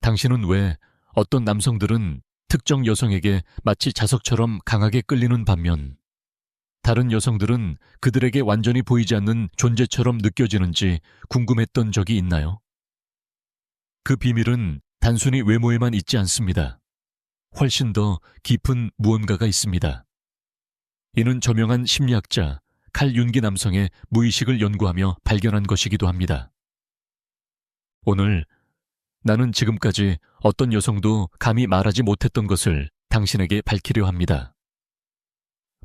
당신은 왜 어떤 남성들은 특정 여성에게 마치 자석처럼 강하게 끌리는 반면 다른 여성들은 그들에게 완전히 보이지 않는 존재처럼 느껴지는지 궁금했던 적이 있나요? 그 비밀은 단순히 외모에만 있지 않습니다. 훨씬 더 깊은 무언가가 있습니다. 이는 저명한 심리학자 칼 윤기 남성의 무의식을 연구하며 발견한 것이기도 합니다. 오늘 나는 지금까지 어떤 여성도 감히 말하지 못했던 것을 당신에게 밝히려 합니다.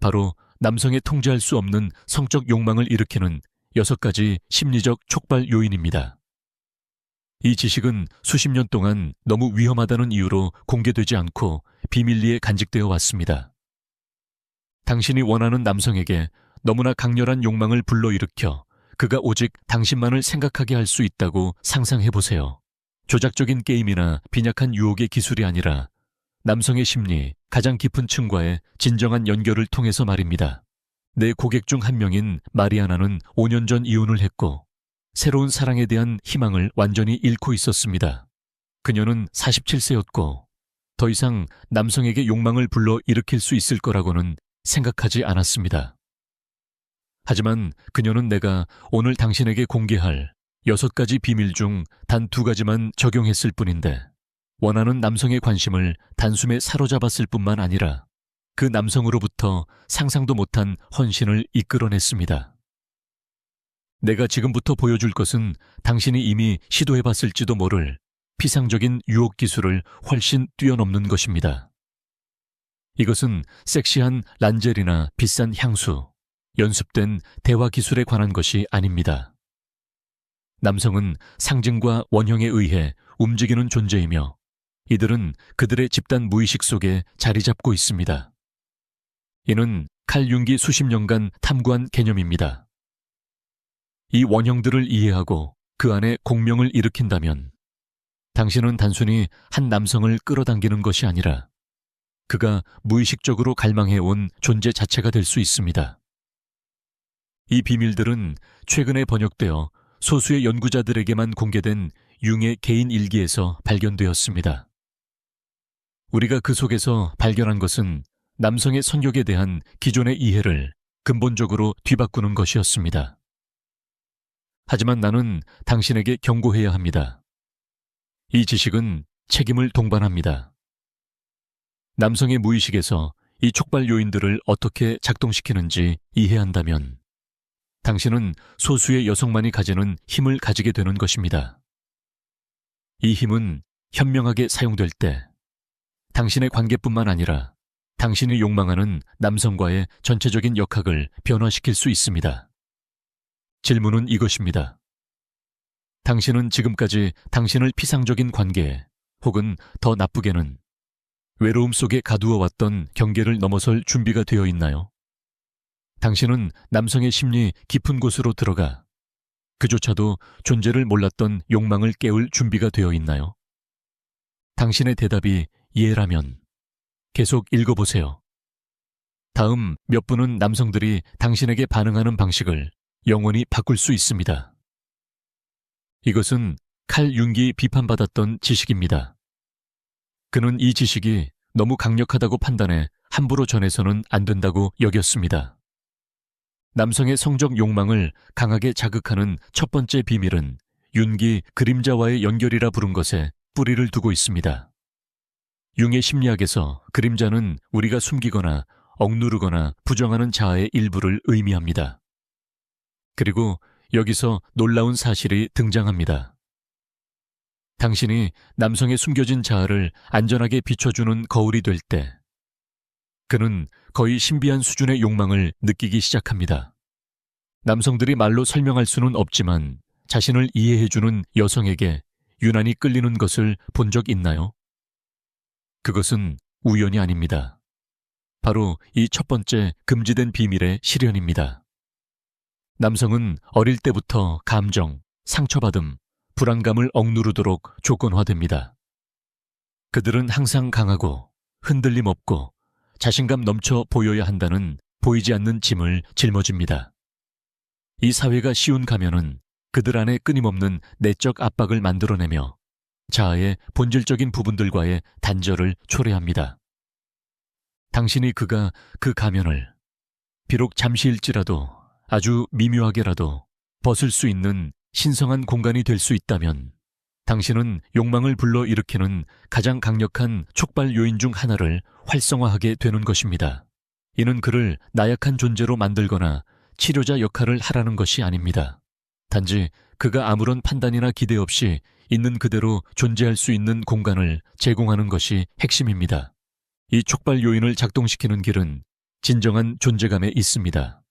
바로 남성의 통제할 수 없는 성적 욕망을 일으키는 6가지 심리적 촉발 요인입니다. 이 지식은 수십 년 동안 너무 위험하다는 이유로 공개되지 않고 비밀리에 간직되어 왔습니다. 당신이 원하는 남성에게 너무나 강렬한 욕망을 불러일으켜 그가 오직 당신만을 생각하게 할 수 있다고 상상해보세요. 조작적인 게임이나 빈약한 유혹의 기술이 아니라 남성의 심리 가장 깊은 층과의 진정한 연결을 통해서 말입니다. 내 고객 중 한 명인 마리아나는 5년 전 이혼을 했고 새로운 사랑에 대한 희망을 완전히 잃고 있었습니다. 그녀는 47세였고 더 이상 남성에게 욕망을 불러 일으킬 수 있을 거라고는 생각하지 않았습니다. 하지만 그녀는 내가 오늘 당신에게 공개할 6가지 비밀 중 단 2가지만 적용했을 뿐인데 원하는 남성의 관심을 단숨에 사로잡았을 뿐만 아니라 그 남성으로부터 상상도 못한 헌신을 이끌어냈습니다. 내가 지금부터 보여줄 것은 당신이 이미 시도해봤을지도 모를 피상적인 유혹 기술을 훨씬 뛰어넘는 것입니다. 이것은 섹시한 란젤이나 비싼 향수, 연습된 대화 기술에 관한 것이 아닙니다. 남성은 상징과 원형에 의해 움직이는 존재이며 이들은 그들의 집단 무의식 속에 자리 잡고 있습니다. 이는 칼 융기 수십 년간 탐구한 개념입니다. 이 원형들을 이해하고 그 안에 공명을 일으킨다면 당신은 단순히 한 남성을 끌어당기는 것이 아니라 그가 무의식적으로 갈망해온 존재 자체가 될 수 있습니다. 이 비밀들은 최근에 번역되어 소수의 연구자들에게만 공개된 융의 개인 일기에서 발견되었습니다. 우리가 그 속에서 발견한 것은 남성의 성욕에 대한 기존의 이해를 근본적으로 뒤바꾸는 것이었습니다. 하지만 나는 당신에게 경고해야 합니다. 이 지식은 책임을 동반합니다. 남성의 무의식에서 이 촉발 요인들을 어떻게 작동시키는지 이해한다면 당신은 소수의 여성만이 가지는 힘을 가지게 되는 것입니다. 이 힘은 현명하게 사용될 때 당신의 관계뿐만 아니라 당신이 욕망하는 남성과의 전체적인 역학을 변화시킬 수 있습니다. 질문은 이것입니다. 당신은 지금까지 당신을 피상적인 관계 혹은 더 나쁘게는 외로움 속에 가두어 왔던 경계를 넘어설 준비가 되어 있나요? 당신은 남성의 심리 깊은 곳으로 들어가 그조차도 존재를 몰랐던 욕망을 깨울 준비가 되어 있나요? 당신의 대답이 예라면 계속 읽어보세요. 다음 몇 분은 남성들이 당신에게 반응하는 방식을 영원히 바꿀 수 있습니다. 이것은 칼 융기 비판받았던 지식입니다. 그는 이 지식이 너무 강력하다고 판단해 함부로 전해서는 안 된다고 여겼습니다. 남성의 성적 욕망을 강하게 자극하는 첫 번째 비밀은 융기 그림자와의 연결이라 부른 것에 뿌리를 두고 있습니다. 융의 심리학에서 그림자는 우리가 숨기거나 억누르거나 부정하는 자아의 일부를 의미합니다. 그리고 여기서 놀라운 사실이 등장합니다. 당신이 남성의 숨겨진 자아를 안전하게 비춰주는 거울이 될 때 그는 거의 신비한 수준의 욕망을 느끼기 시작합니다. 남성들이 말로 설명할 수는 없지만 자신을 이해해주는 여성에게 유난히 끌리는 것을 본 적 있나요? 그것은 우연이 아닙니다. 바로 이 첫 번째 금지된 비밀의 실현입니다. 남성은 어릴 때부터 감정, 상처받음, 불안감을 억누르도록 조건화됩니다. 그들은 항상 강하고 흔들림 없고 자신감 넘쳐 보여야 한다는 보이지 않는 짐을 짊어집니다. 이 사회가 씌운 가면은 그들 안에 끊임없는 내적 압박을 만들어내며 자아의 본질적인 부분들과의 단절을 초래합니다. 당신이 그가 그 가면을 비록 잠시일지라도 아주 미묘하게라도 벗을 수 있는 신성한 공간이 될 수 있다면 당신은 욕망을 불러일으키는 가장 강력한 촉발 요인 중 하나를 활성화하게 되는 것입니다. 이는 그를 나약한 존재로 만들거나 치료자 역할을 하라는 것이 아닙니다. 단지 그가 아무런 판단이나 기대 없이 있는 그대로 존재할 수 있는 공간을 제공하는 것이 핵심입니다. 이 촉발 요인을 작동시키는 길은 진정한 존재감에 있습니다.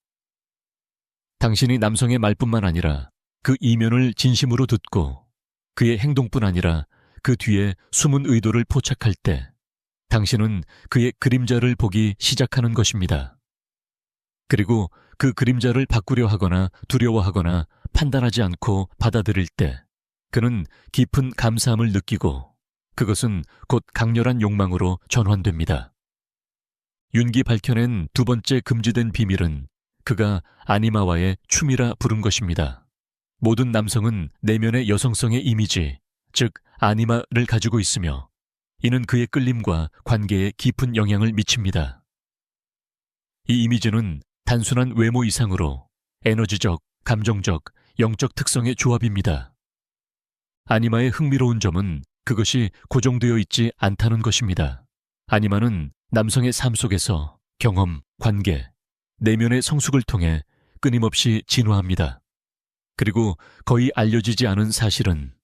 당신이 남성의 말뿐만 아니라 그 이면을 진심으로 듣고 그의 행동뿐 아니라 그 뒤에 숨은 의도를 포착할 때 당신은 그의 그림자를 보기 시작하는 것입니다. 그리고 그 그림자를 바꾸려 하거나 두려워하거나 판단하지 않고 받아들일 때 그는 깊은 감사함을 느끼고 그것은 곧 강렬한 욕망으로 전환됩니다. 윤기 밝혀낸 두 번째 금지된 비밀은 그가 아니마와의 춤이라 부른 것입니다. 모든 남성은 내면의 여성성의 이미지, 즉 아니마를 가지고 있으며 이는 그의 끌림과 관계에 깊은 영향을 미칩니다. 이 이미지는 단순한 외모 이상으로 에너지적, 감정적, 영적 특성의 조합입니다. 아니마의 흥미로운 점은 그것이 고정되어 있지 않다는 것입니다. 아니마는 남성의 삶 속에서 경험, 관계, 내면의 성숙을 통해 끊임없이 진화합니다. 그리고 거의 알려지지 않은 사실은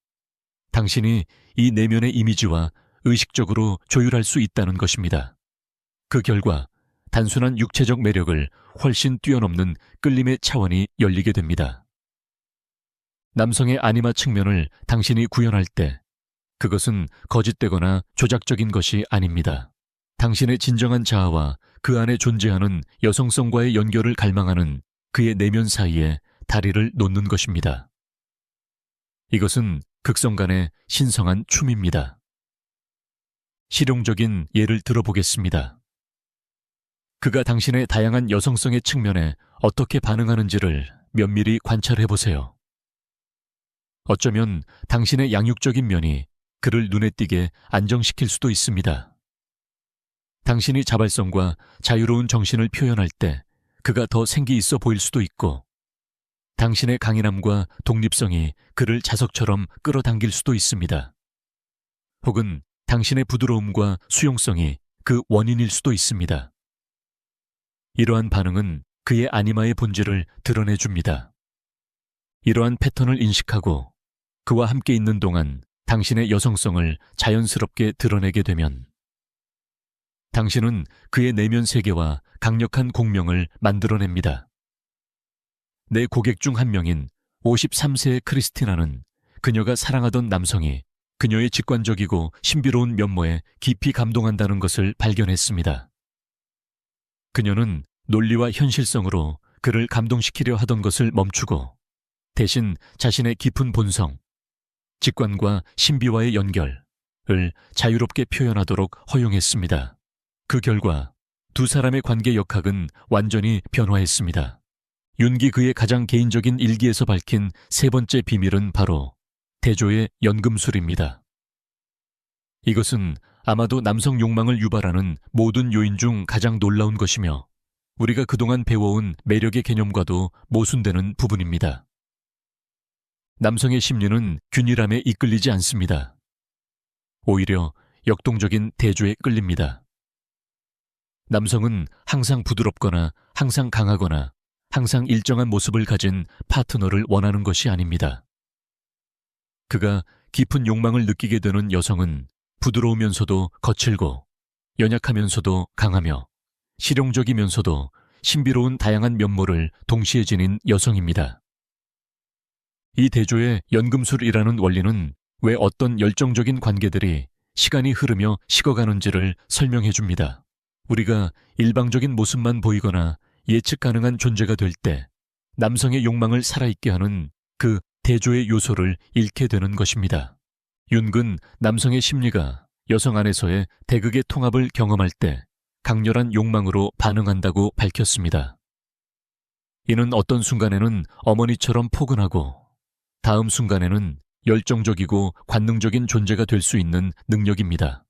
당신이 이 내면의 이미지와 의식적으로 조율할 수 있다는 것입니다. 그 결과 단순한 육체적 매력을 훨씬 뛰어넘는 끌림의 차원이 열리게 됩니다. 남성의 아니마 측면을 당신이 구현할 때 그것은 거짓되거나 조작적인 것이 아닙니다. 당신의 진정한 자아와 그 안에 존재하는 여성성과의 연결을 갈망하는 그의 내면 사이에 다리를 놓는 것입니다. 이것은 극성간의 신성한 춤입니다. 실용적인 예를 들어보겠습니다. 그가 당신의 다양한 여성성의 측면에 어떻게 반응하는지를 면밀히 관찰해 보세요. 어쩌면 당신의 양육적인 면이 그를 눈에 띄게 안정시킬 수도 있습니다. 당신이 자발성과 자유로운 정신을 표현할 때 그가 더 생기 있어 보일 수도 있고 당신의 강인함과 독립성이 그를 자석처럼 끌어당길 수도 있습니다. 혹은 당신의 부드러움과 수용성이 그 원인일 수도 있습니다. 이러한 반응은 그의 아니마의 본질을 드러내줍니다. 이러한 패턴을 인식하고 그와 함께 있는 동안 당신의 여성성을 자연스럽게 드러내게 되면 당신은 그의 내면 세계와 강력한 공명을 만들어냅니다. 내 고객 중 한 명인 53세의 크리스티나는 그녀가 사랑하던 남성이 그녀의 직관적이고 신비로운 면모에 깊이 감동한다는 것을 발견했습니다. 그녀는 논리와 현실성으로 그를 감동시키려 하던 것을 멈추고 대신 자신의 깊은 본성, 직관과 신비와의 연결을 자유롭게 표현하도록 허용했습니다. 그 결과 두 사람의 관계 역학은 완전히 변화했습니다. 윤기 그의 가장 개인적인 일기에서 밝힌 세 번째 비밀은 바로 대조의 연금술입니다. 이것은 아마도 남성 욕망을 유발하는 모든 요인 중 가장 놀라운 것이며 우리가 그동안 배워온 매력의 개념과도 모순되는 부분입니다. 남성의 심리는 균일함에 이끌리지 않습니다. 오히려 역동적인 대조에 끌립니다. 남성은 항상 부드럽거나 항상 강하거나 항상 일정한 모습을 가진 파트너를 원하는 것이 아닙니다. 그가 깊은 욕망을 느끼게 되는 여성은 부드러우면서도 거칠고 연약하면서도 강하며 실용적이면서도 신비로운 다양한 면모를 동시에 지닌 여성입니다. 이 대조의 연금술이라는 원리는 왜 어떤 열정적인 관계들이 시간이 흐르며 식어가는지를 설명해 줍니다. 우리가 일방적인 모습만 보이거나 예측 가능한 존재가 될 때 남성의 욕망을 살아있게 하는 그 대조의 요소를 잃게 되는 것입니다. 윤근 남성의 심리가 여성 안에서의 대극의 통합을 경험할 때 강렬한 욕망으로 반응한다고 밝혔습니다. 이는 어떤 순간에는 어머니처럼 포근하고 다음 순간에는 열정적이고 관능적인 존재가 될 수 있는 능력입니다.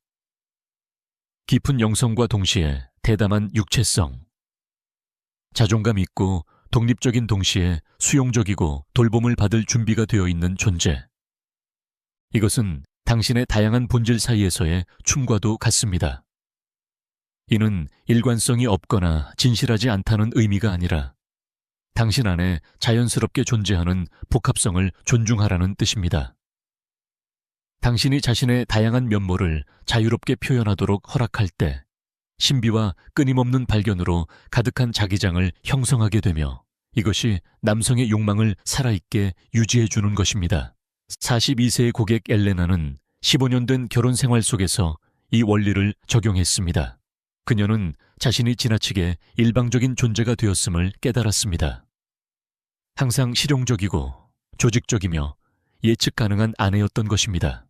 깊은 영성과 동시에 대담한 육체성, 자존감 있고 독립적인 동시에 수용적이고 돌봄을 받을 준비가 되어 있는 존재. 이것은 당신의 다양한 본질 사이에서의 춤과도 같습니다. 이는 일관성이 없거나 진실하지 않다는 의미가 아니라 당신 안에 자연스럽게 존재하는 복합성을 존중하라는 뜻입니다. 당신이 자신의 다양한 면모를 자유롭게 표현하도록 허락할 때 신비와 끊임없는 발견으로 가득한 자기장을 형성하게 되며 이것이 남성의 욕망을 살아있게 유지해주는 것입니다. 42세의 고객 엘레나는 15년 된 결혼 생활 속에서 이 원리를 적용했습니다. 그녀는 자신이 지나치게 일방적인 존재가 되었음을 깨달았습니다. 항상 실용적이고 조직적이며 예측 가능한 아내였던 것입니다.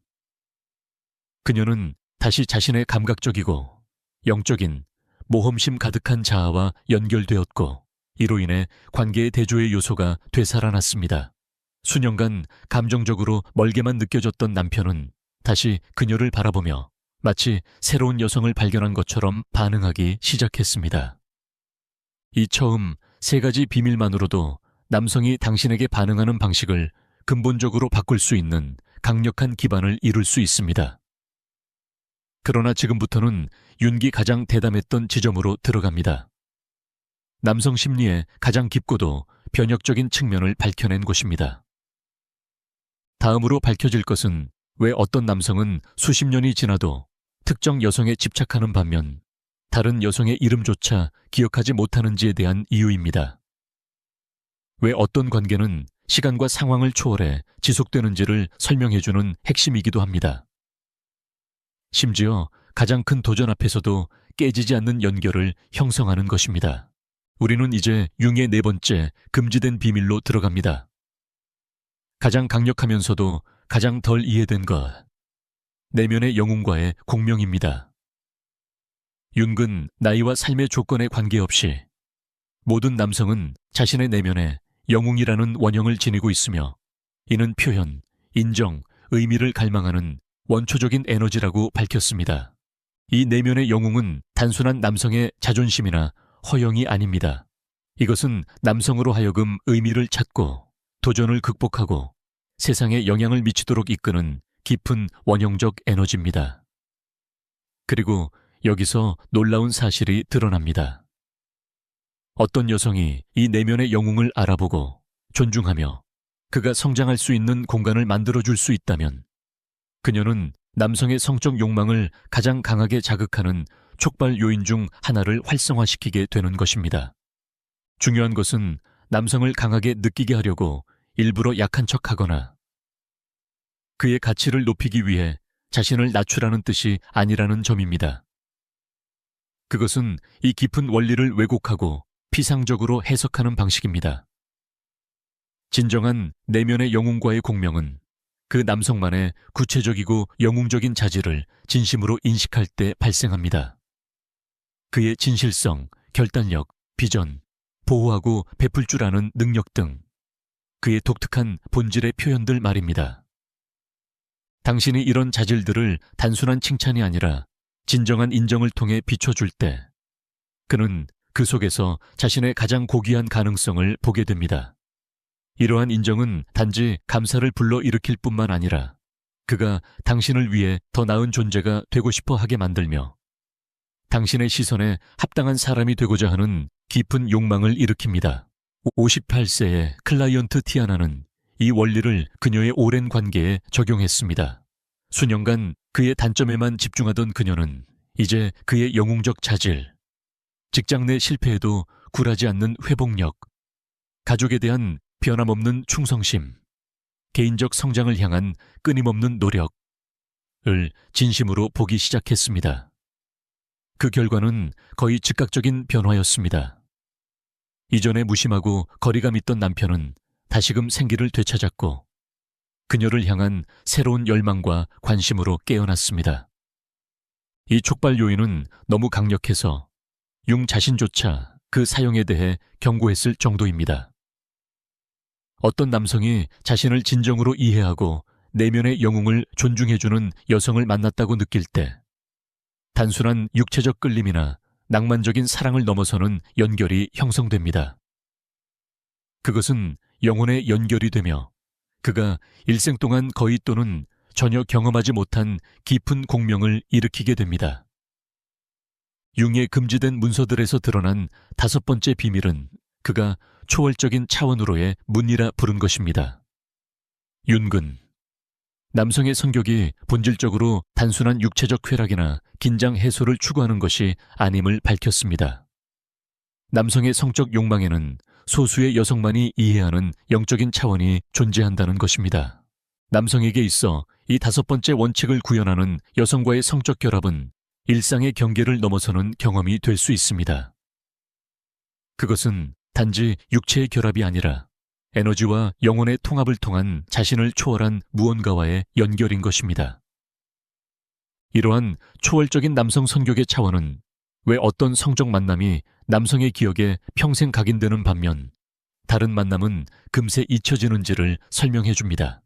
그녀는 다시 자신의 감각적이고 영적인 모험심 가득한 자아와 연결되었고 이로 인해 관계의 대조의 요소가 되살아났습니다. 수년간 감정적으로 멀게만 느껴졌던 남편은 다시 그녀를 바라보며 마치 새로운 여성을 발견한 것처럼 반응하기 시작했습니다. 이 처음 3가지 비밀만으로도 남성이 당신에게 반응하는 방식을 근본적으로 바꿀 수 있는 강력한 기반을 이룰 수 있습니다. 그러나 지금부터는 윤기 가장 대담했던 지점으로 들어갑니다. 남성 심리의 가장 깊고도 변혁적인 측면을 밝혀낸 곳입니다. 다음으로 밝혀질 것은 왜 어떤 남성은 수십 년이 지나도 특정 여성에 집착하는 반면 다른 여성의 이름조차 기억하지 못하는지에 대한 이유입니다. 왜 어떤 관계는 시간과 상황을 초월해 지속되는지를 설명해주는 핵심이기도 합니다. 심지어 가장 큰 도전 앞에서도 깨지지 않는 연결을 형성하는 것입니다. 우리는 이제 융의 4번째 금지된 비밀로 들어갑니다. 가장 강력하면서도 가장 덜 이해된 것. 내면의 영웅과의 공명입니다. 융은 나이와 삶의 조건에 관계없이 모든 남성은 자신의 내면에 영웅이라는 원형을 지니고 있으며 이는 표현, 인정, 의미를 갈망하는 원초적인 에너지라고 밝혔습니다. 이 내면의 영웅은 단순한 남성의 자존심이나 허영이 아닙니다. 이것은 남성으로 하여금 의미를 찾고 도전을 극복하고 세상에 영향을 미치도록 이끄는 깊은 원형적 에너지입니다. 그리고 여기서 놀라운 사실이 드러납니다. 어떤 여성이 이 내면의 영웅을 알아보고 존중하며 그가 성장할 수 있는 공간을 만들어줄 수 있다면 그녀는 남성의 성적 욕망을 가장 강하게 자극하는 촉발 요인 중 하나를 활성화시키게 되는 것입니다. 중요한 것은 남성을 강하게 느끼게 하려고 일부러 약한 척하거나 그의 가치를 높이기 위해 자신을 낮추라는 뜻이 아니라는 점입니다. 그것은 이 깊은 원리를 왜곡하고 피상적으로 해석하는 방식입니다. 진정한 내면의 영웅과의 공명은 그 남성만의 구체적이고 영웅적인 자질을 진심으로 인식할 때 발생합니다. 그의 진실성, 결단력, 비전, 보호하고 베풀 줄 아는 능력 등 그의 독특한 본질의 표현들 말입니다. 당신이 이런 자질들을 단순한 칭찬이 아니라 진정한 인정을 통해 비춰줄 때 그는 그 속에서 자신의 가장 고귀한 가능성을 보게 됩니다. 이러한 인정은 단지 감사를 불러일으킬 뿐만 아니라 그가 당신을 위해 더 나은 존재가 되고 싶어 하게 만들며 당신의 시선에 합당한 사람이 되고자 하는 깊은 욕망을 일으킵니다. 58세의 클라이언트 티아나는 이 원리를 그녀의 오랜 관계에 적용했습니다. 수년간 그의 단점에만 집중하던 그녀는 이제 그의 영웅적 자질, 직장 내 실패에도 굴하지 않는 회복력, 가족에 대한 변함없는 충성심, 개인적 성장을 향한 끊임없는 노력을 진심으로 보기 시작했습니다. 그 결과는 거의 즉각적인 변화였습니다. 이전에 무심하고 거리감 있던 남편은 다시금 생기를 되찾았고 그녀를 향한 새로운 열망과 관심으로 깨어났습니다. 이 촉발 요인은 너무 강력해서 융 자신조차 그 사용에 대해 경고했을 정도입니다. 어떤 남성이 자신을 진정으로 이해하고 내면의 영웅을 존중해주는 여성을 만났다고 느낄 때, 단순한 육체적 끌림이나 낭만적인 사랑을 넘어서는 연결이 형성됩니다. 그것은 영혼의 연결이 되며 그가 일생 동안 거의 또는 전혀 경험하지 못한 깊은 공명을 일으키게 됩니다. 융의 금지된 문서들에서 드러난 5번째 비밀은 그가 초월적인 차원으로의 문이라 부른 것입니다. 윤근. 남성의 성격이 본질적으로 단순한 육체적 쾌락이나 긴장 해소를 추구하는 것이 아님을 밝혔습니다. 남성의 성적 욕망에는 소수의 여성만이 이해하는 영적인 차원이 존재한다는 것입니다. 남성에게 있어 이 5번째 원칙을 구현하는 여성과의 성적 결합은 일상의 경계를 넘어서는 경험이 될 수 있습니다. 그것은 단지 육체의 결합이 아니라 에너지와 영혼의 통합을 통한 자신을 초월한 무언가와의 연결인 것입니다. 이러한 초월적인 남성 성격의 차원은 왜 어떤 성적 만남이 남성의 기억에 평생 각인되는 반면 다른 만남은 금세 잊혀지는지를 설명해 줍니다.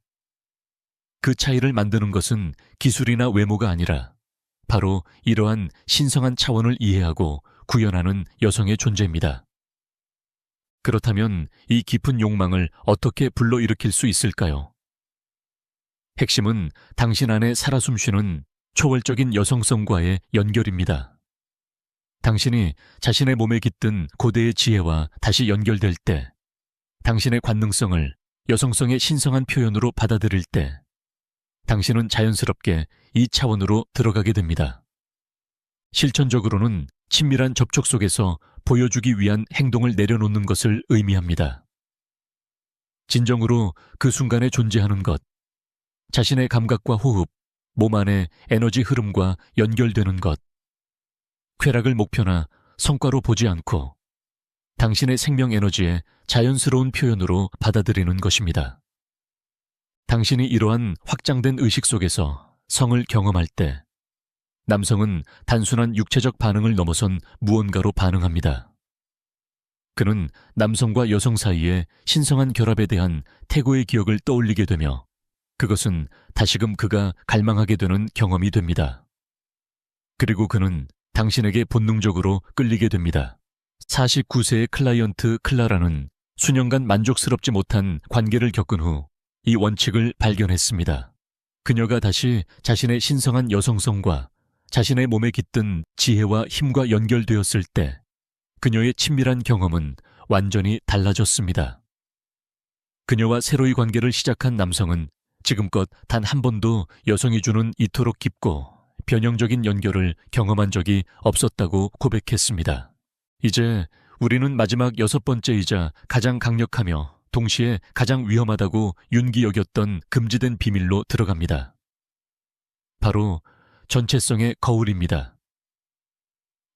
그 차이를 만드는 것은 기술이나 외모가 아니라 바로 이러한 신성한 차원을 이해하고 구현하는 여성의 존재입니다. 그렇다면 이 깊은 욕망을 어떻게 불러일으킬 수 있을까요? 핵심은 당신 안에 살아 숨쉬는 초월적인 여성성과의 연결입니다. 당신이 자신의 몸에 깃든 고대의 지혜와 다시 연결될 때, 당신의 관능성을 여성성의 신성한 표현으로 받아들일 때, 당신은 자연스럽게 이 차원으로 들어가게 됩니다. 실천적으로는 친밀한 접촉 속에서 보여주기 위한 행동을 내려놓는 것을 의미합니다. 진정으로 그 순간에 존재하는 것, 자신의 감각과 호흡, 몸 안의 에너지 흐름과 연결되는 것, 쾌락을 목표나 성과로 보지 않고 당신의 생명 에너지의 자연스러운 표현으로 받아들이는 것입니다. 당신이 이러한 확장된 의식 속에서 성을 경험할 때 남성은 단순한 육체적 반응을 넘어선 무언가로 반응합니다. 그는 남성과 여성 사이의 신성한 결합에 대한 태고의 기억을 떠올리게 되며 그것은 다시금 그가 갈망하게 되는 경험이 됩니다. 그리고 그는 당신에게 본능적으로 끌리게 됩니다. 49세의 클라이언트 클라라는 수년간 만족스럽지 못한 관계를 겪은 후 이 원칙을 발견했습니다. 그녀가 다시 자신의 신성한 여성성과 자신의 몸에 깃든 지혜와 힘과 연결되었을 때 그녀의 친밀한 경험은 완전히 달라졌습니다. 그녀와 새로이 관계를 시작한 남성은 지금껏 단 한 번도 여성이 주는 이토록 깊고 변형적인 연결을 경험한 적이 없었다고 고백했습니다. 이제 우리는 마지막 6번째이자 가장 강력하며 동시에 가장 위험하다고 윤기 여겼던 금지된 비밀로 들어갑니다. 바로 전체성의 거울입니다.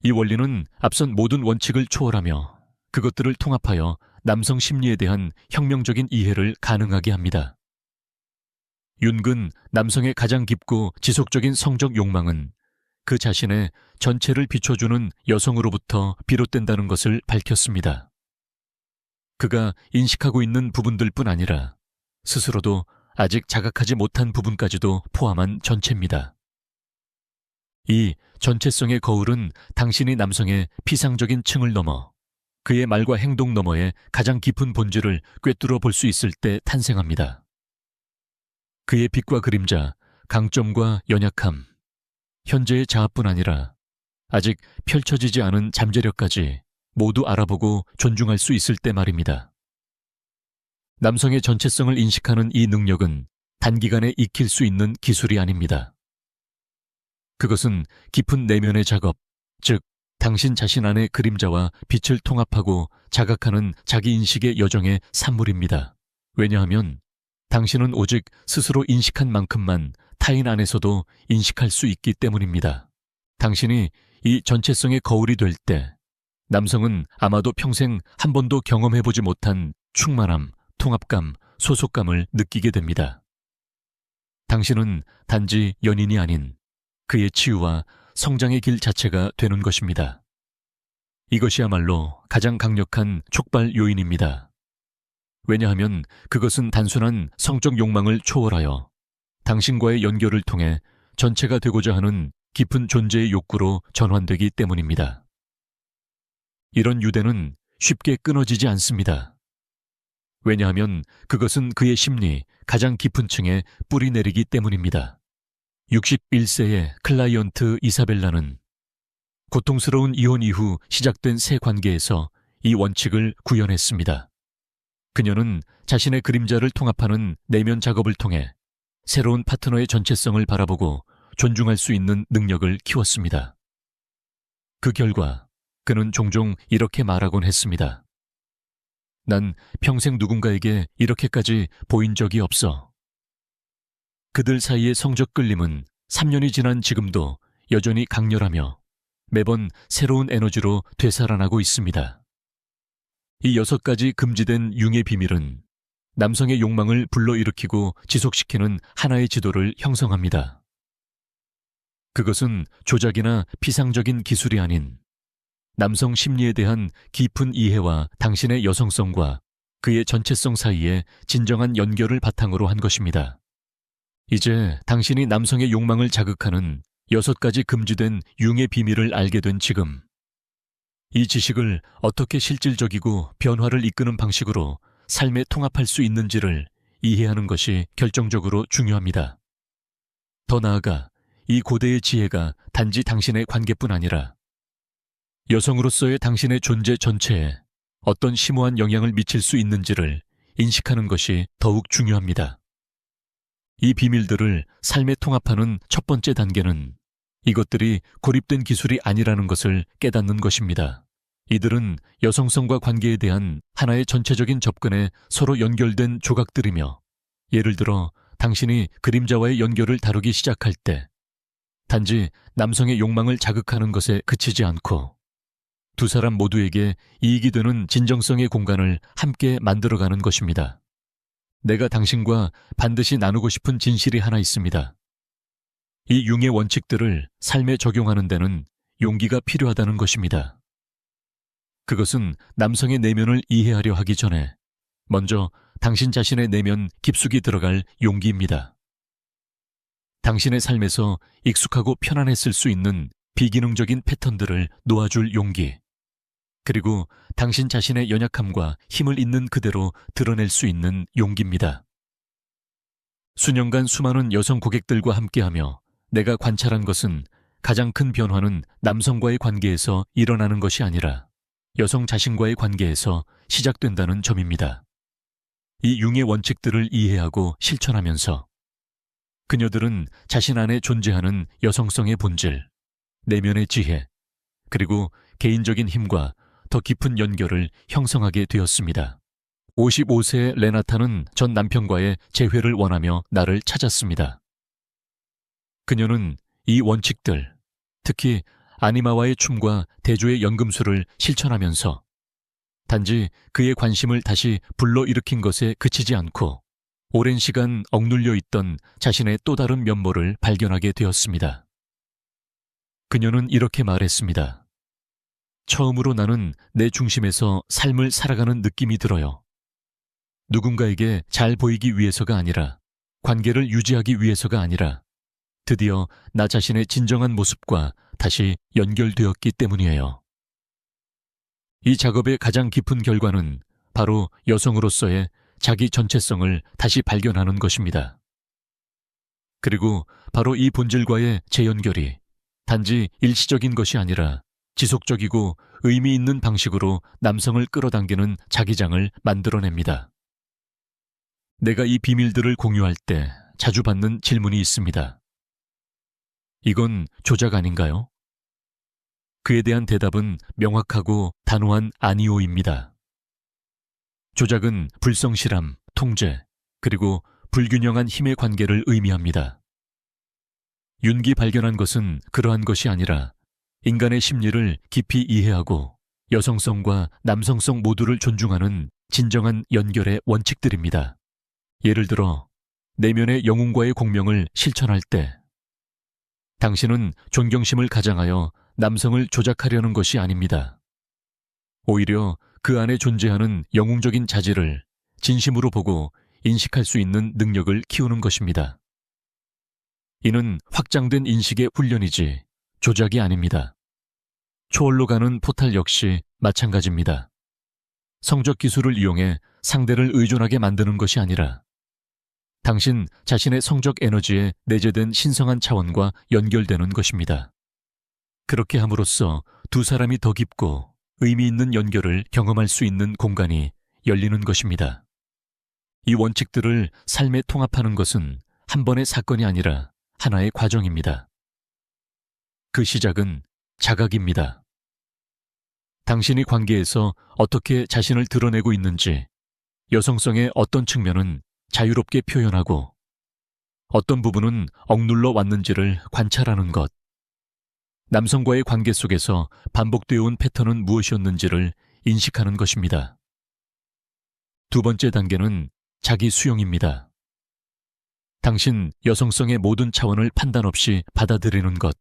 이 원리는 앞선 모든 원칙을 초월하며 그것들을 통합하여 남성 심리에 대한 혁명적인 이해를 가능하게 합니다. 윤근 남성의 가장 깊고 지속적인 성적 욕망은 그 자신의 전체를 비춰주는 여성으로부터 비롯된다는 것을 밝혔습니다. 그가 인식하고 있는 부분들뿐 아니라 스스로도 아직 자각하지 못한 부분까지도 포함한 전체입니다. 이 전체성의 거울은 당신이 남성의 피상적인 층을 넘어 그의 말과 행동 너머의 가장 깊은 본질을 꿰뚫어 볼 수 있을 때 탄생합니다. 그의 빛과 그림자, 강점과 연약함, 현재의 자아뿐 아니라 아직 펼쳐지지 않은 잠재력까지 모두 알아보고 존중할 수 있을 때 말입니다. 남성의 전체성을 인식하는 이 능력은 단기간에 익힐 수 있는 기술이 아닙니다. 그것은 깊은 내면의 작업, 즉 당신 자신 안의 그림자와 빛을 통합하고 자각하는 자기인식의 여정의 산물입니다. 왜냐하면 당신은 오직 스스로 인식한 만큼만 타인 안에서도 인식할 수 있기 때문입니다. 당신이 이 전체성의 거울이 될 때 남성은 아마도 평생 한 번도 경험해보지 못한 충만함, 통합감, 소속감을 느끼게 됩니다. 당신은 단지 연인이 아닌 그의 치유와 성장의 길 자체가 되는 것입니다. 이것이야말로 가장 강력한 촉발 요인입니다. 왜냐하면 그것은 단순한 성적 욕망을 초월하여 당신과의 연결을 통해 전체가 되고자 하는 깊은 존재의 욕구로 전환되기 때문입니다. 이런 유대는 쉽게 끊어지지 않습니다. 왜냐하면 그것은 그의 심리 가장 깊은 층에 뿌리 내리기 때문입니다. 61세의 클라이언트 이사벨라는 고통스러운 이혼 이후 시작된 새 관계에서 이 원칙을 구현했습니다. 그녀는 자신의 그림자를 통합하는 내면 작업을 통해 새로운 파트너의 전체성을 바라보고 존중할 수 있는 능력을 키웠습니다. 그 결과 그는 종종 이렇게 말하곤 했습니다. 난 평생 누군가에게 이렇게까지 보인 적이 없어. 그들 사이의 성적 끌림은 3년이 지난 지금도 여전히 강렬하며 매번 새로운 에너지로 되살아나고 있습니다. 이 6가지 금지된 융의 비밀은 남성의 욕망을 불러일으키고 지속시키는 하나의 지도를 형성합니다. 그것은 조작이나 피상적인 기술이 아닌 남성 심리에 대한 깊은 이해와 당신의 여성성과 그의 전체성 사이의 진정한 연결을 바탕으로 한 것입니다. 이제 당신이 남성의 욕망을 자극하는 6가지 금지된 융의 비밀을 알게 된 지금, 이 지식을 어떻게 실질적이고 변화를 이끄는 방식으로 삶에 통합할 수 있는지를 이해하는 것이 결정적으로 중요합니다. 더 나아가 이 고대의 지혜가 단지 당신의 관계뿐 아니라 여성으로서의 당신의 존재 전체에 어떤 심오한 영향을 미칠 수 있는지를 인식하는 것이 더욱 중요합니다. 이 비밀들을 삶에 통합하는 첫 번째 단계는 이것들이 고립된 기술이 아니라는 것을 깨닫는 것입니다. 이들은 여성성과 관계에 대한 하나의 전체적인 접근에 서로 연결된 조각들이며, 예를 들어 당신이 그림자와의 연결을 다루기 시작할 때 단지 남성의 욕망을 자극하는 것에 그치지 않고 두 사람 모두에게 이익이 되는 진정성의 공간을 함께 만들어가는 것입니다. 내가 당신과 반드시 나누고 싶은 진실이 하나 있습니다. 이 융의 원칙들을 삶에 적용하는 데는 용기가 필요하다는 것입니다. 그것은 남성의 내면을 이해하려 하기 전에 먼저 당신 자신의 내면 깊숙이 들어갈 용기입니다. 당신의 삶에서 익숙하고 편안했을 수 있는 비기능적인 패턴들을 놓아줄 용기, 그리고 당신 자신의 연약함과 힘을 있는 그대로 드러낼 수 있는 용기입니다. 수년간 수많은 여성 고객들과 함께하며 내가 관찰한 것은 가장 큰 변화는 남성과의 관계에서 일어나는 것이 아니라 여성 자신과의 관계에서 시작된다는 점입니다. 이 융의 원칙들을 이해하고 실천하면서 그녀들은 자신 안에 존재하는 여성성의 본질, 내면의 지혜, 그리고 개인적인 힘과 더 깊은 연결을 형성하게 되었습니다. 55세의 레나타는 전 남편과의 재회를 원하며 나를 찾았습니다. 그녀는 이 원칙들, 특히 아니마와의 춤과 대조의 연금술을 실천하면서 단지 그의 관심을 다시 불러일으킨 것에 그치지 않고 오랜 시간 억눌려 있던 자신의 또 다른 면모를 발견하게 되었습니다. 그녀는 이렇게 말했습니다. 처음으로 나는 내 중심에서 삶을 살아가는 느낌이 들어요. 누군가에게 잘 보이기 위해서가 아니라, 관계를 유지하기 위해서가 아니라 드디어 나 자신의 진정한 모습과 다시 연결되었기 때문이에요. 이 작업의 가장 깊은 결과는 바로 여성으로서의 자기 전체성을 다시 발견하는 것입니다. 그리고 바로 이 본질과의 재연결이 단지 일시적인 것이 아니라 지속적이고 의미 있는 방식으로 남성을 끌어당기는 자기장을 만들어냅니다. 내가 이 비밀들을 공유할 때 자주 받는 질문이 있습니다. 이건 조작 아닌가요? 그에 대한 대답은 명확하고 단호한 아니오입니다. 조작은 불성실함, 통제, 그리고 불균형한 힘의 관계를 의미합니다. 윤기 발견한 것은 그러한 것이 아니라 인간의 심리를 깊이 이해하고 여성성과 남성성 모두를 존중하는 진정한 연결의 원칙들입니다. 예를 들어 내면의 영웅과의 공명을 실천할 때 당신은 존경심을 가장하여 남성을 조작하려는 것이 아닙니다. 오히려 그 안에 존재하는 영웅적인 자질을 진심으로 보고 인식할 수 있는 능력을 키우는 것입니다. 이는 확장된 인식의 훈련이지 조작이 아닙니다. 초월로 가는 포탈 역시 마찬가지입니다. 성적 기술을 이용해 상대를 의존하게 만드는 것이 아니라 당신 자신의 성적 에너지에 내재된 신성한 차원과 연결되는 것입니다. 그렇게 함으로써 두 사람이 더 깊고 의미 있는 연결을 경험할 수 있는 공간이 열리는 것입니다. 이 원칙들을 삶에 통합하는 것은 한 번의 사건이 아니라 하나의 과정입니다. 그 시작은 자각입니다. 당신이 관계에서 어떻게 자신을 드러내고 있는지, 여성성의 어떤 측면은 자유롭게 표현하고 어떤 부분은 억눌러 왔는지를 관찰하는 것, 남성과의 관계 속에서 반복되어 온 패턴은 무엇이었는지를 인식하는 것입니다. 두 번째 단계는 자기 수용입니다. 당신 여성성의 모든 차원을 판단 없이 받아들이는 것,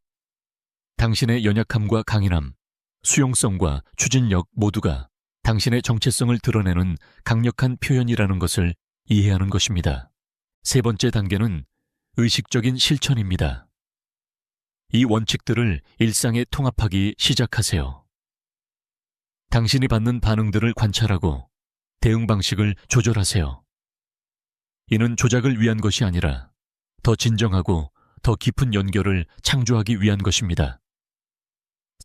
당신의 연약함과 강인함, 수용성과 추진력 모두가 당신의 정체성을 드러내는 강력한 표현이라는 것을 이해하는 것입니다. 세 번째 단계는 의식적인 실천입니다. 이 원칙들을 일상에 통합하기 시작하세요. 당신이 받는 반응들을 관찰하고 대응 방식을 조절하세요. 이는 조작을 위한 것이 아니라 더 진정하고 더 깊은 연결을 창조하기 위한 것입니다.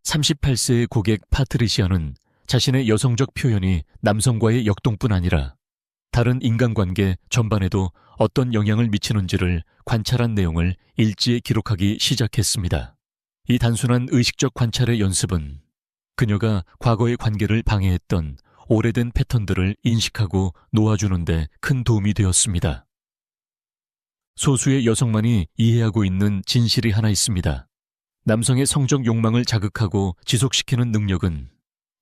38세의 고객 파트리시아는 자신의 여성적 표현이 남성과의 역동뿐 아니라 다른 인간관계 전반에도 어떤 영향을 미치는지를 관찰한 내용을 일지에 기록하기 시작했습니다. 이 단순한 의식적 관찰의 연습은 그녀가 과거의 관계를 방해했던 오래된 패턴들을 인식하고 놓아주는 데 큰 도움이 되었습니다. 소수의 여성만이 이해하고 있는 진실이 하나 있습니다. 남성의 성적 욕망을 자극하고 지속시키는 능력은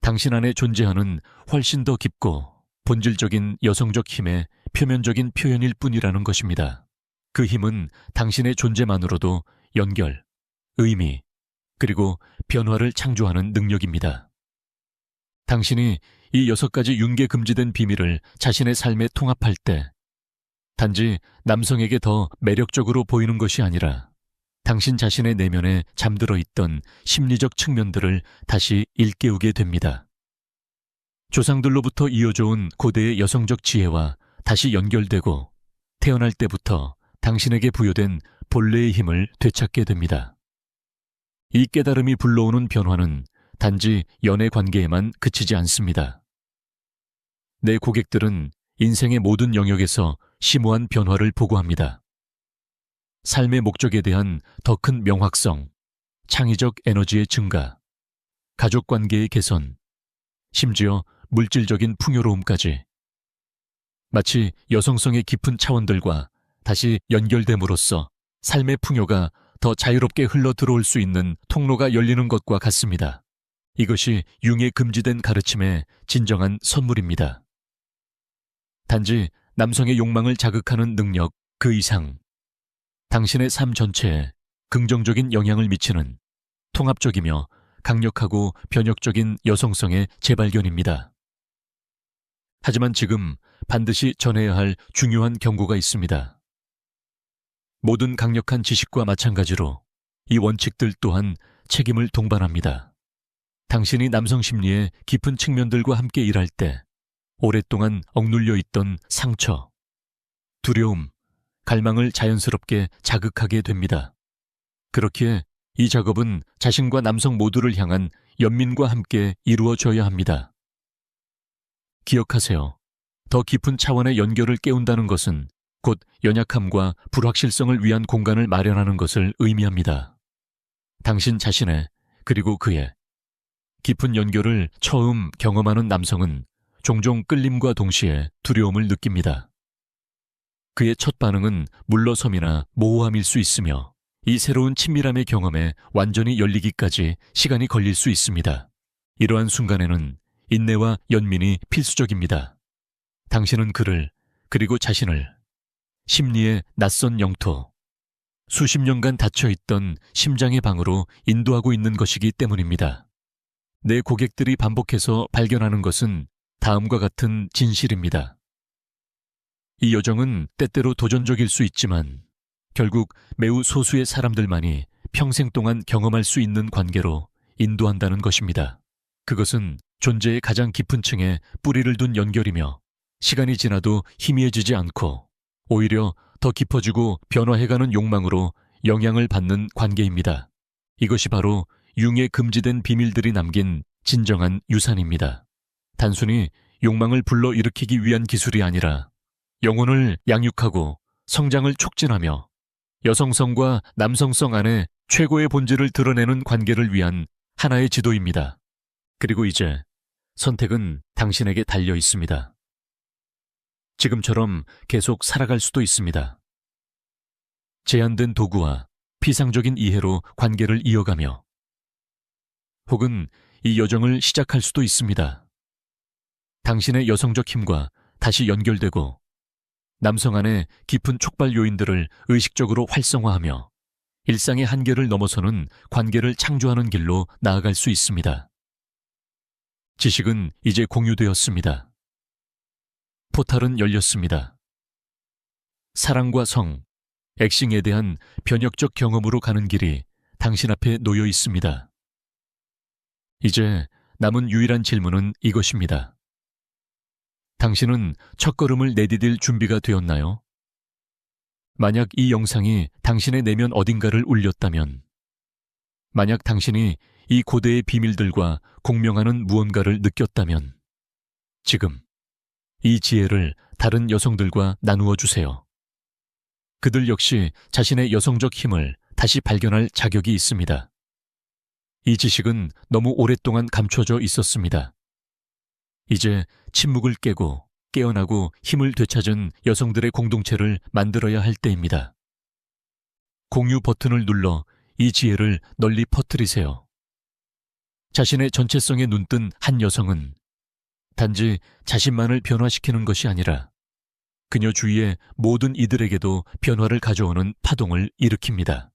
당신 안에 존재하는 훨씬 더 깊고 본질적인 여성적 힘의 표면적인 표현일 뿐이라는 것입니다. 그 힘은 당신의 존재만으로도 연결, 의미, 그리고 변화를 창조하는 능력입니다. 당신이 이 6가지 융계 금지된 비밀을 자신의 삶에 통합할 때 단지 남성에게 더 매력적으로 보이는 것이 아니라 당신 자신의 내면에 잠들어 있던 심리적 측면들을 다시 일깨우게 됩니다. 조상들로부터 이어져 온 고대의 여성적 지혜와 다시 연결되고 태어날 때부터 당신에게 부여된 본래의 힘을 되찾게 됩니다. 이 깨달음이 불러오는 변화는 단지 연애 관계에만 그치지 않습니다. 내 고객들은 인생의 모든 영역에서 심오한 변화를 보고합니다. 삶의 목적에 대한 더 큰 명확성, 창의적 에너지의 증가, 가족 관계의 개선, 심지어 물질적인 풍요로움까지 마치 여성성의 깊은 차원들과 다시 연결됨으로써 삶의 풍요가 더 자유롭게 흘러 들어올 수 있는 통로가 열리는 것과 같습니다. 이것이 융에 금지된 가르침의 진정한 선물입니다. 단지 남성의 욕망을 자극하는 능력 그 이상 당신의 삶 전체에 긍정적인 영향을 미치는 통합적이며 강력하고 변혁적인 여성성의 재발견입니다. 하지만 지금 반드시 전해야 할 중요한 경고가 있습니다. 모든 강력한 지식과 마찬가지로 이 원칙들 또한 책임을 동반합니다. 당신이 남성 심리의 깊은 측면들과 함께 일할 때 오랫동안 억눌려 있던 상처, 두려움, 갈망을 자연스럽게 자극하게 됩니다. 그렇기에 이 작업은 자신과 남성 모두를 향한 연민과 함께 이루어져야 합니다. 기억하세요. 더 깊은 차원의 연결을 깨운다는 것은 곧 연약함과 불확실성을 위한 공간을 마련하는 것을 의미합니다. 당신 자신의 그리고 그의 깊은 연결을 처음 경험하는 남성은 종종 끌림과 동시에 두려움을 느낍니다. 그의 첫 반응은 물러섬이나 모호함일 수 있으며 이 새로운 친밀함의 경험에 완전히 열리기까지 시간이 걸릴 수 있습니다. 이러한 순간에는 인내와 연민이 필수적입니다. 당신은 그를 그리고 자신을 심리의 낯선 영토, 수십 년간 닫혀있던 심장의 방으로 인도하고 있는 것이기 때문입니다. 내 고객들이 반복해서 발견하는 것은 다음과 같은 진실입니다. 이 여정은 때때로 도전적일 수 있지만 결국 매우 소수의 사람들만이 평생 동안 경험할 수 있는 관계로 인도한다는 것입니다. 그것은 존재의 가장 깊은 층에 뿌리를 둔 연결이며 시간이 지나도 희미해지지 않고 오히려 더 깊어지고 변화해가는 욕망으로 영향을 받는 관계입니다. 이것이 바로 융의 금지된 비밀들이 남긴 진정한 유산입니다. 단순히 욕망을 불러일으키기 위한 기술이 아니라 영혼을 양육하고 성장을 촉진하며 여성성과 남성성 안에 최고의 본질을 드러내는 관계를 위한 하나의 지도입니다. 그리고 이제 선택은 당신에게 달려 있습니다. 지금처럼 계속 살아갈 수도 있습니다. 제한된 도구와 피상적인 이해로 관계를 이어가며 혹은 이 여정을 시작할 수도 있습니다. 당신의 여성적 힘과 다시 연결되고 남성 안의 깊은 촉발 요인들을 의식적으로 활성화하며 일상의 한계를 넘어서는 관계를 창조하는 길로 나아갈 수 있습니다. 지식은 이제 공유되었습니다. 포탈은 열렸습니다. 사랑과 성, 액싱에 대한 변혁적 경험으로 가는 길이 당신 앞에 놓여 있습니다. 이제 남은 유일한 질문은 이것입니다. 당신은 첫걸음을 내디딜 준비가 되었나요? 만약 이 영상이 당신의 내면 어딘가를 울렸다면, 만약 당신이 이 고대의 비밀들과 공명하는 무언가를 느꼈다면, 지금 이 지혜를 다른 여성들과 나누어 주세요. 그들 역시 자신의 여성적 힘을 다시 발견할 자격이 있습니다. 이 지식은 너무 오랫동안 감춰져 있었습니다. 이제 침묵을 깨고 깨어나고 힘을 되찾은 여성들의 공동체를 만들어야 할 때입니다. 공유 버튼을 눌러 이 지혜를 널리 퍼뜨리세요. 자신의 전체성에 눈뜬 한 여성은 단지 자신만을 변화시키는 것이 아니라 그녀 주위의 모든 이들에게도 변화를 가져오는 파동을 일으킵니다.